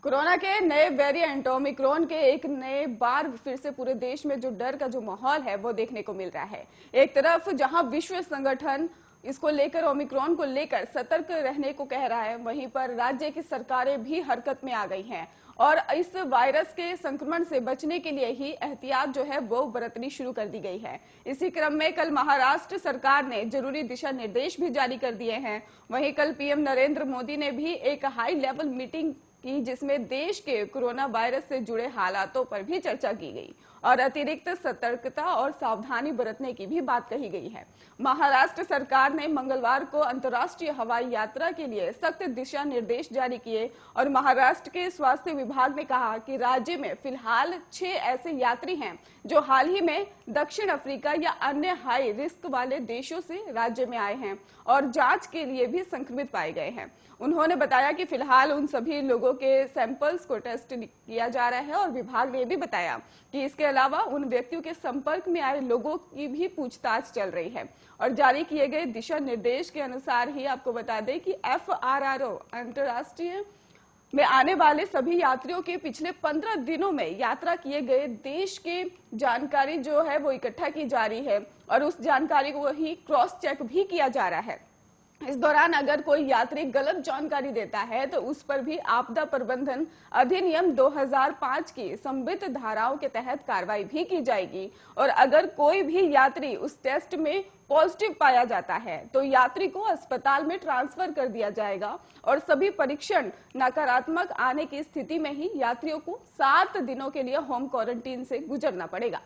Corona के नए variant Omicron के एक नए बार फिर से पूरे देश में जो डर का जो माहौल है वो देखने को मिल रहा है। एक तरफ जहां विश्व संगठन इसको लेकर ओमिक्रॉन को लेकर सतर्क रहने को कह रहा है, वहीं पर राज्य की सरकारें भी हरकत में आ गई हैं और इस वायरस के संक्रमण से बचने के लिए ही एहतियात जो है वो बरतनी शुरू कर दी गई है। इसी क्रम में कल महाराष्ट्र सरकार ने जरूरी दिशा निर्देश भी जारी कर दिए हैं। वहीं कल पीएम नरेंद्र मोदी ने भी एक हाई लेवल मीटिंग की जिसमें देश के कोरोना वायरस से जुड़े हालातों पर भी चर्चा की गई और अतिरिक्त सतर्कता और सावधानी बरतने की भी बात कही गई है। महाराष्ट्र सरकार ने मंगलवार को अंतर्राष्ट्रीय हवाई यात्रा के लिए सख्त दिशा निर्देश जारी किए और महाराष्ट्र के स्वास्थ्य विभाग ने कहा कि राज्य में फिलहाल 6 ऐसे यात्री हैं जो हाल ही में दक्षिण अफ्रीका या अन्य हाई रिस्क वाले देशों से राज्य में आए हैं और जांच के लिए भी संक्रमित पाए गए हैं। उन्होंने बताया कि फिलहाल उन सभी लोगों के सैंपल्स को टेस्ट किया जा रहा है और विभाग ने भी बताया कि इसके अलावा उन व्यक्तियों के संपर्क में आए लोगों की भी पूछताछ चल रही है। और जारी किए गए दिशा निर्देश के अनुसार ही आपको बता दें कि FRRO अंतर्राष्ट्रीय में आने वाले सभी यात्रियों के पिछले 15 दिनों में यात्रा किए गए देश के जानकारी जो है वो इकट्ठा की जा रही है और उस जानकारी को ही क्रॉस चेक भी किया जा रहा है। इस दौरान अगर कोई यात्री गलत जानकारी देता है तो उस पर भी आपदा प्रबंधन अधिनियम 2005 की संबित धाराओं के तहत कार्रवाई भी की जाएगी और अगर कोई भी यात्री उस टेस्ट में पॉजिटिव पाया जाता है तो यात्री को अस्पताल में ट्रांसफर कर दिया जाएगा और सभी परीक्षण नकारात्मक आने की स्थिति में ही यात्रियों को 7 दिनों के लिए होम क्वारंटीन से गुजरना पड़ेगा।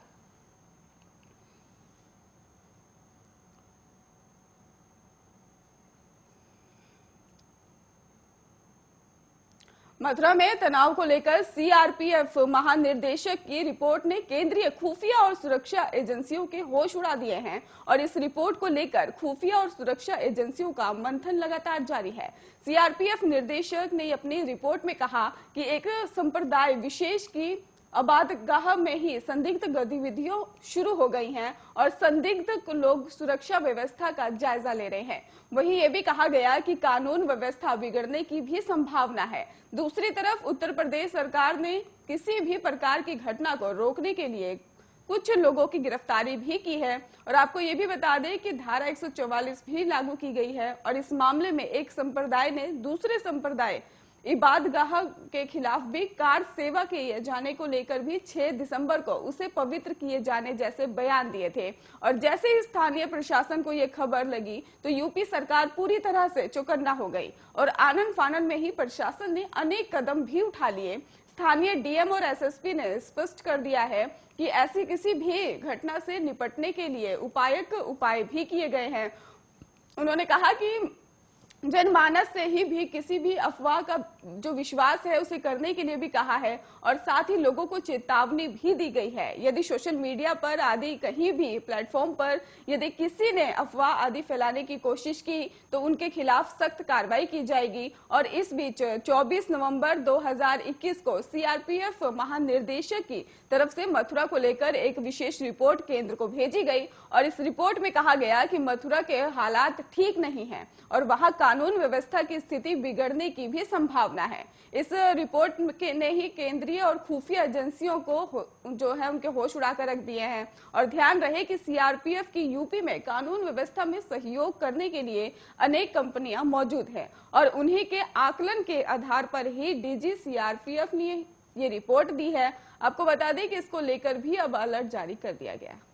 मथुरा में तनाव को लेकर सीआरपीएफ महानिर्देशक की रिपोर्ट ने केंद्रीय खुफिया और सुरक्षा एजेंसियों के होश उड़ा दिए हैं और इस रिपोर्ट को लेकर खुफिया और सुरक्षा एजेंसियों का मंथन लगातार जारी है। सीआरपीएफ निर्देशक ने अपनी रिपोर्ट में कहा कि एक संप्रदाय विशेष की आबादगाह में ही संदिग्ध गतिविधियों शुरू हो गई हैं और संदिग्ध लोग सुरक्षा व्यवस्था का जायजा ले रहे हैं। वहीं ये भी कहा गया कि कानून व्यवस्था बिगड़ने की भी संभावना है। दूसरी तरफ उत्तर प्रदेश सरकार ने किसी भी प्रकार की घटना को रोकने के लिए कुछ लोगों की गिरफ्तारी भी की है और आपको ये भी बता दें कि धारा 144 भी लागू की गई है और इस मामले में एक संप्रदाय ने दूसरे संप्रदाय इबादगाह के खिलाफ भी कार सेवा किए जाने को लेकर भी 6 दिसंबर को उसे पवित्र किए जाने जैसे बयान दिए थे और जैसे ही स्थानीय प्रशासन को यह खबर लगी तो यूपी सरकार पूरी तरह से चौकन्ना हो गई और आनन फानन में ही प्रशासन ने अनेक कदम भी उठा लिए। स्थानीय डीएम और एसएसपी ने स्पष्ट कर दिया है कि ऐसी किसी भी घटना से निपटने के लिए उपाय भी किए गए हैं। उन्होंने कहा कि जनमानस से ही भी किसी भी अफवाह का जो विश्वास है उसे करने के लिए भी कहा है और साथ ही लोगों को चेतावनी भी दी गई है। यदि सोशल मीडिया पर आदि कहीं भी प्लेटफॉर्म पर यदि किसी ने अफवाह आदि फैलाने की कोशिश की तो उनके खिलाफ सख्त कार्रवाई की जाएगी। और इस बीच 24 नवंबर 2021 को सीआरपीएफ महानिर्देशक की तरफ से मथुरा को लेकर एक विशेष रिपोर्ट केंद्र को भेजी गई और इस रिपोर्ट में कहा गया कि मथुरा के हालात ठीक नहीं है और वहां कानून व्यवस्था की स्थिति बिगड़ने की भी संभावना है। इस रिपोर्ट ने ही केंद्रीय और खुफिया एजेंसियों को जो है उनके होश उड़ाकर रख दिए हैं और ध्यान रहे कि सीआरपीएफ की यूपी में कानून व्यवस्था में सहयोग करने के लिए अनेक कंपनियां मौजूद हैं और उन्हीं के आकलन के आधार पर ही डीजी सीआरपीएफ ने ये रिपोर्ट दी है। आपको बता दें कि इसको लेकर भी अब अलर्ट जारी कर दिया गया है।